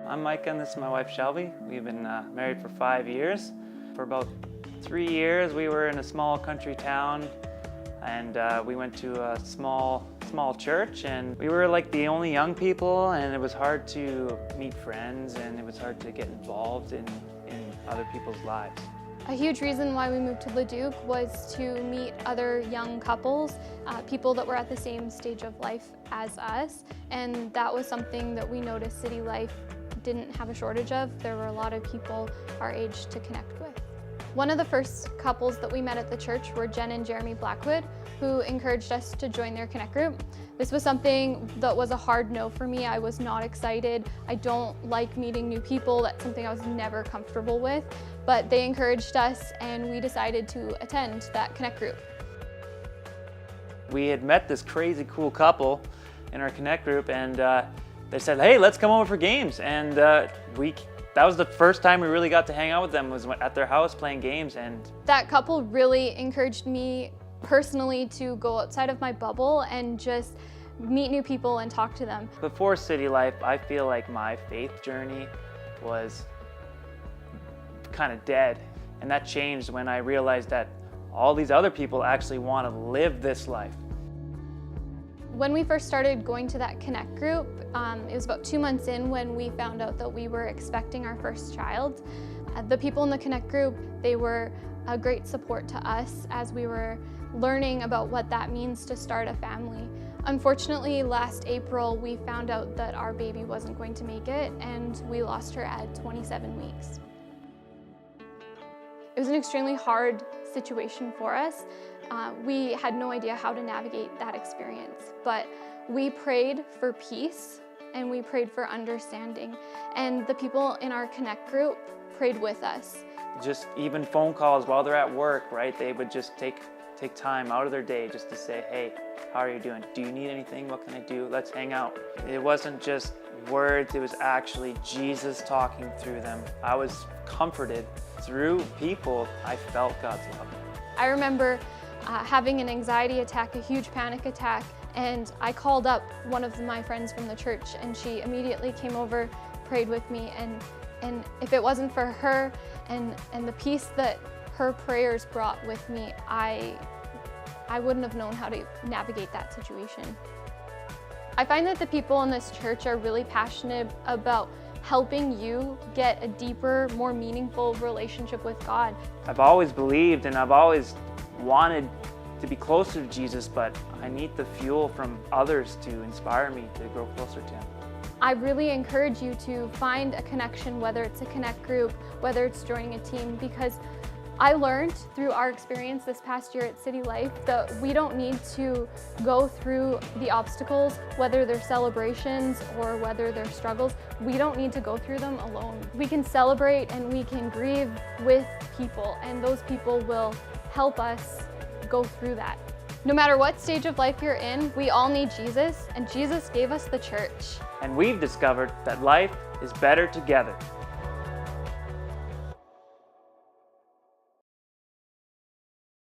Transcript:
I'm Micah and this is my wife Shelby. We've been married for 5 years. For about 3 years we were in a small country town and we went to a small church, and we were like the only young people, and it was hard to meet friends and it was hard to get involved in other people's lives. A huge reason why we moved to Leduc was to meet other young couples, people that were at the same stage of life as us, and that was something that we noticed City Life didn't have a shortage of. There were a lot of people our age to connect with. One of the first couples that we met at the church were Jen and Jeremy Blackwood, who encouraged us to join their Connect group. This was something that was a hard no for me. I was not excited. I don't like meeting new people. That's something I was never comfortable with. But they encouraged us and we decided to attend that Connect group. We had met this crazy cool couple in our Connect group, and they said, hey, let's come over for games. And that was the first time we really got to hang out with them, was at their house playing games. And that couple really encouraged me personally to go outside of my bubble and just meet new people and talk to them. Before City Life, I feel like my faith journey was kind of dead. And that changed when I realized that all these other people actually want to live this life. When we first started going to that Connect group, it was about 2 months in when we found out that we were expecting our first child. The people in the Connect group, they were a great support to us as we were learning about what that means to start a family. Unfortunately, last April, we found out that our baby wasn't going to make it, and we lost her at 27 weeks. It was an extremely hard situation for us. We had no idea how to navigate that experience, but we prayed for peace and we prayed for understanding, and the people in our Connect group prayed with us. Just even phone calls while they're at work, right? They would just take time out of their day just to say, hey, how are you doing? Do you need anything? What can I do? Let's hang out. It wasn't just words, it was actually Jesus talking through them. I was comforted through people. I felt God's love. I remember having an anxiety attack, a huge panic attack, and I called up one of my friends from the church, and she immediately came over, prayed with me, and if it wasn't for her and the peace that her prayers brought with me, I wouldn't have known how to navigate that situation. I find that the people in this church are really passionate about helping you get a deeper, more meaningful relationship with God. I've always believed and I've always wanted to be closer to Jesus, but I need the fuel from others to inspire me to grow closer to Him. I really encourage you to find a connection, whether it's a Connect group, whether it's joining a team, because I learned through our experience this past year at City Life that we don't need to go through the obstacles, whether they're celebrations or whether they're struggles. We don't need to go through them alone. We can celebrate and we can grieve with people, and those people will help us go through that. No matter what stage of life you're in, we all need Jesus, and Jesus gave us the church. And we've discovered that life is better together.